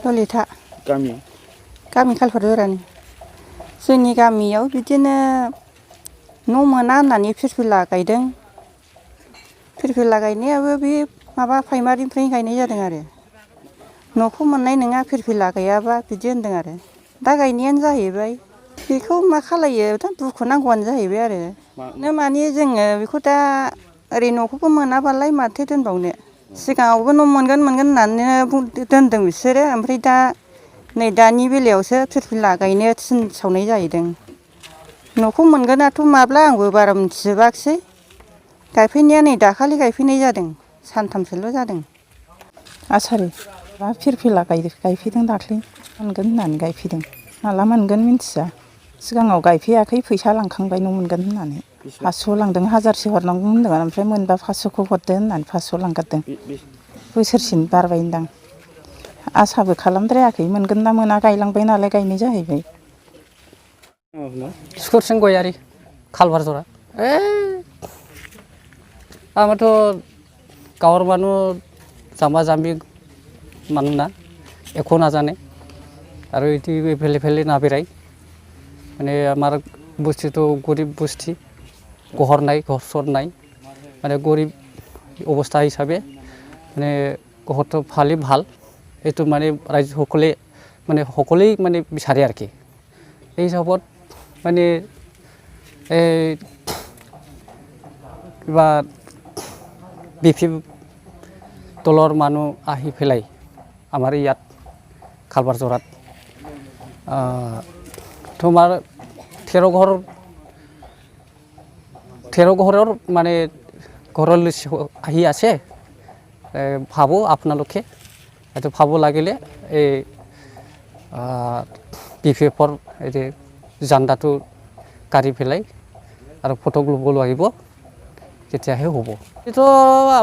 ललिता गामि खालपारा जरानि जोंनि गामियाव बिदिनो न' मोना होननानै फिरफिला गायदों फिरफिला गायनायाबो बे माबा प्राइमारिनिफ्रायनो गायनाय जादों आरो न'खौ मोननाय नङा फिरफिला गायाबा बिदि होनदों आरो दा गायनायानो जाहैबाय बेखौ मा खालायो दा दुखु नांगौआनो जाहैबाय आरो माने जोङो बेखौ दा ओरै न'खौबो मोनाबालाय माथो दोनबावनो सिगाङावबो न' मोनगोन होननानै दोनदों बिसोरो ओमफ्राय दा नै दानि बेलायावसो फिरफिला गायनो थिनसावनाय जाहैदों न'खौ मोनगोनाथ' माब्ला आंबो बारा मिथिजोबाखिसै गायफैनाया नै दाखालि गायफैनाय जादों सानथामसोल' जादों आसारि मा फिरफिला गायफैदों दाख्लै मोनगोन होननानै गायफैदों माला मोनगोन मिन्थिया सिगाङाव गायफैयाखै फैसा लांखांबाय न' मोनगोन होननानै 500 लांदों 1000सो हरनांगौ होनदों ओमफ्राय मोनबा 500खौ हरदो होननानै 500 लांगारदों बोसोरसेनि बारबाय होनदां आसाबो खालामद्रायाखै मोनगोन ना मोना गायलांबाय नालाय गायनाय जाहैबाय सुकुरसिं गयारि खालबार जरा आंथ' गावर मानु जाम्बा जाम्बि मानोना एख' नाजाने आरो इदि एफेले ना बेराय माने आमार बस्ती तो गरीब बस्ती गहरनाय गहरसरनाय माने गरीब अबस्था हिसाबै माने गहरतो फालि ভাল এইটো মানে ৰাইজ সকলেই মানে বিচাৰে আৰু কি এই হিচাপত মানে কিবা বিপি দলৰ মানুহ আহি পেলাই আমাৰ ইয়াত খালবাৰ জৰাত তোমাৰ 13 ঘৰৰ মানে ঘৰৰ আহি আছে ভাবো আপোনালোকে এটো ভাবো লাগিলে এই বিপিএফৰ এই যে জান্দাটো কাৰি পেলাই আৰু ফটো ল'ব লাগিব তেতিয়াহে হ'ব এটো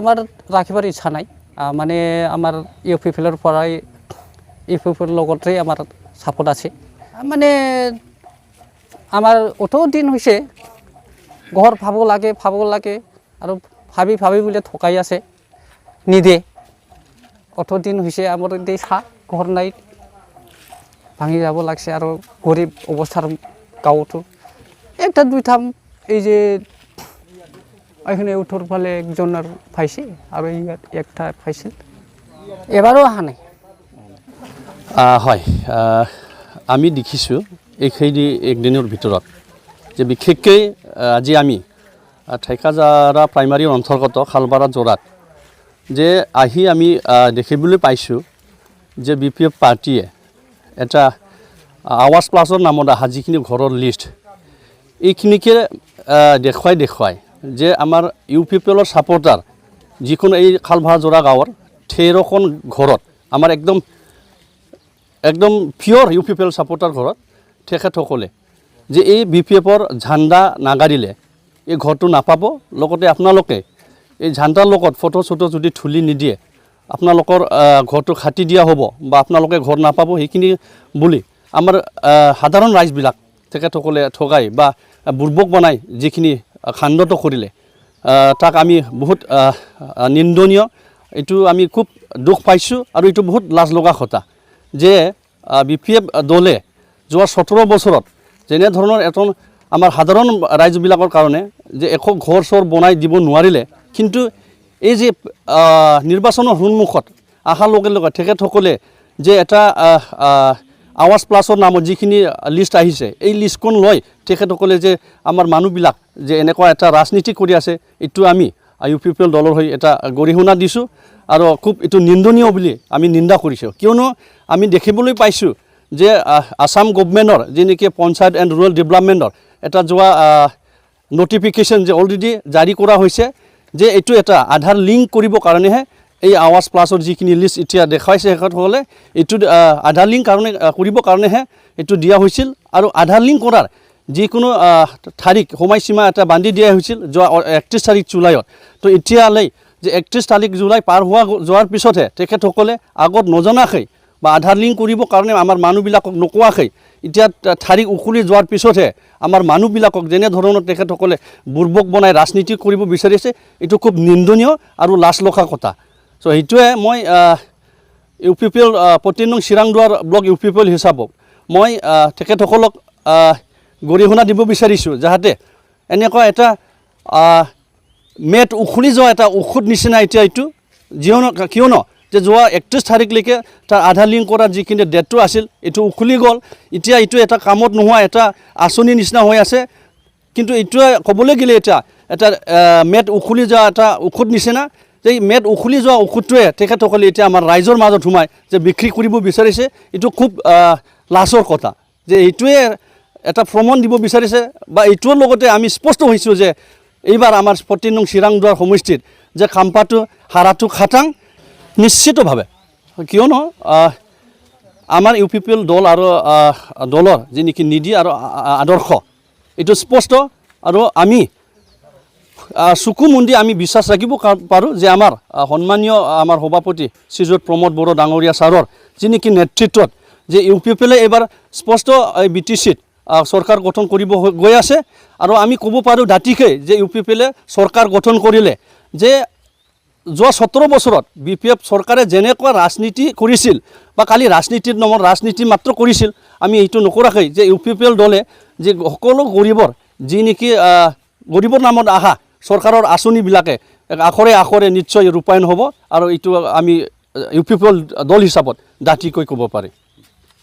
আমাৰ ৰাখিবৰ ইচ্ছা নাই মানে আমাৰ ইউপিএফৰ পৰাই ইউপিএফৰ লগতে আমাৰ সাপোৰ্ট আছে মানে আমাৰ অত দিন হৈছে ঘৰ ভাব লাগে আৰু ভাবি বুলে ঠকাই আছে নিদে অত দিন হৈছে আমাৰ এই ঘৰ নাই ভাঙি যাব লাগছে আৰু গৰীব অৱস্থাৰ গাঁৱতো একটা দুইটা এই যে এখানে উত্তর ফালে একজনের পাইছে আর ইয়াত একটা পাইছিল এবারও আহা নাই হয় আমি দেখিছোঁ এইখিনি একদিনৰ ভিতৰত যে বিশেষকৈ আজি আমি ঠেকাজাৰা প্ৰাইমাৰী অন্তৰ্গত খালবাৰা জৰাত যে আহি আমি দেখিবলৈ পাইছোঁ যে বিপিএফ পাৰ্টিয়ে এটা আৱাজ প্লাছৰ নামত অহা যিখিনি ঘৰৰ লিষ্ট এইখিনিকে দেখুৱাই যে আমাৰ ইউপিএফৰ ছাপোৰ্টাৰ যিখন এই খালবাৰা জৰা গাঁৱৰ 13খন ঘৰত আমাৰ একদম পিয়ৰ ইউপিএফৰ ছাপোৰ্টাৰ ঘৰত তেখেতসকলে যে এই বিপিএফৰ ঝাণ্ডা নাগাৰিলে এই ঘৰটো নাপাব লগতে আপোনালোকে এই ঝাণ্ডাৰ লগত ফটো যদি ঠুলি নিদিয়ে আপোনালোকৰ ঘৰটো খাটি দিয়া হ'ব বা আপোনালোকে ঘৰ নাপাব সেইখিনি বুলি আমাৰ সাধাৰণ ৰাইজবিলাক তেখেতসকলে ঠগাই বা বুৰ্বক বনাই যিখিনি খাণ্ডত কৰিলে তাক আমি বহুত নিন্দনীয় এইটো আমি খুব দুখ পাইছোঁ আৰু এইটো বহুত লাজ লগা কথা যে বিপিএফ দলে যোৱা 17 বছৰত যেনে ধৰণৰ এজন আমাৰ সাধাৰণ ৰাইজবিলাকৰ কাৰণে যে একো ঘৰ চৰ বনাই দিব নোৱাৰিলে কিন্তু এই যে নিৰ্বাচনৰ সন্মুখত আহাৰ লগে তেখেতসকলে যে এটা আৱাজ প্লাছৰ নামত যিখিনি লিষ্ট আহিছে এই লিষ্টখন লৈ তেখেতসকলে যে আমাৰ মানুহবিলাক যে এনেকুৱা এটা ৰাজনীতি কৰি আছে এইটো আমি ইউপিএফএল দলৰ হৈ এটা গৰিহণা দিছোঁ আৰু খুব এইটো নিন্দনীয় বুলি আমি নিন্দা কৰিছোঁ কিয়নো আমি দেখিবলৈ পাইছোঁ যে আসাম গভৰ্ণমেণ্টৰ যেনেকৈ পঞ্চায়ত এণ্ড ৰুৰেল ডেভেলপমেণ্টৰ এটা যোৱা নটিফিকেশ্যন যে অলৰেডি জাৰি কৰা হৈছে যে এইটো এটা আধাৰ লিংক কৰিবৰ কাৰণেহে এই আৱাজ প্লাছৰ যিখিনি লিষ্ট এতিয়া দেখাইছে তেখেতসকলে এইটো আধাৰ লিংক কৰিবৰ কাৰণেহে এইটো দিয়া হৈছিল আৰু আধাৰ লিংক কৰাৰ যিকোনো তাৰিখ সময়সীমা এটা বান্ধি দিয়া হৈছিল যোৱা 31 তাৰিখ জুলাইত তো এতিয়ালৈ যে 31 তাৰিখ জুলাই পাৰ যোৱাৰ পিছতহে তেখেতসকলে আগত নজনাকৈ বা আধাৰ লিংক কৰিবৰ কাৰণে আমাৰ মানুহবিলাকক নোকোৱাকৈ এতিয়া তাৰিখ উকলি যোৱাৰ পিছতহে আমাৰ মানুহবিলাকক যেনে ধৰণৰ তেখেতসকলে বুৰ্বক বনাই ৰাজনীতি কৰিব বিচাৰিছে এইটো খুব নিন্দনীয় আৰু লাজ লগা কথা চ' সেইটোৱে মই ইউ পি পি এল 14 নং Chirangduar block U P P L হিচাপত মই তেখেতসকলক গৰিহণা দিব বিচাৰিছোঁ যাহাতে এনেকুৱা এটা মেট উখলি যোৱা এটা ঔষধ নিচিনা এতিয়া এইটো কিয়নো যে যোৱা 31 তাৰিখলৈকে তাৰ আধা লিংক কৰা যিখিনি ডেটটো আছিল এইটো উখলি গ'ল এতিয়া এইটো এটা কামত নোহোৱা এটা আঁচনি নিচিনা হৈ আছে কিন্তু এইটোৱে ক'বলৈ গ'লে এতিয়া এটা মেট উখলি যোৱা এটা ঔষধ নিচিনা যে মেট উখলি যোৱা ঔষধটোৱে তেখেতসকলে এতিয়া আমাৰ ৰাইজৰ মাজত সোমাই যে বিক্ৰী কৰিব বিচাৰিছে এইটো খুব লাজৰ কথা যে এইটোৱে এটা প্ৰমাণ দিব বিচাৰিছে বা এইটোৰ লগতে আমি স্পষ্ট হৈছোঁ যে এইবাৰ আমাৰ 14 নং চিৰাংদুৱাৰ সমষ্টিত যে খাম্পাটো হাৰাটো খাটাং নিশ্চিতভাৱে কিয়নো আমাৰ ইউ পি পি এল দল আৰু দলৰ যি নেকি নীতি আৰু আদৰ্শ এইটো স্পষ্ট আৰু আমি চকু মুন্দি আমি বিশ্বাস ৰাখিব পাৰোঁ যে আমাৰ সন্মানীয় আমাৰ সভাপতি শ্ৰীযুত প্ৰমোদ বড়ো ডাঙৰীয়া ছাৰৰ যি নেকি নেতৃত্বত যে ইউ পি পি এলে এইবাৰ স্পষ্ট বি টি চিত চৰকাৰ গঠন কৰিব গৈ আছে আৰু আমি ক'ব পাৰোঁ দাঁতিকৈ যে ইউ পি পি এলে চৰকাৰ গঠন কৰিলে যে যোৱা 17 বছৰত বি পি এফ চৰকাৰে যেনেকুৱা ৰাজনীতি কৰিছিল বা কালি ৰাজনীতিৰ নামত ৰাজনীতি মাত্ৰ কৰিছিল আমি এইটো নকৰাকৈ যে ইউ পি পি এল দলে যে সকলো গৰীবৰ যি নেকি গৰীবৰ নামত আহা চৰকাৰৰ আঁচনিবিলাকে আখৰে আখৰে নিশ্চয় ৰূপায়ণ হ'ব আৰু এইটো আমি ইউ পি পি এল দল হিচাপত দাঁতিকৈ ক'ব পাৰি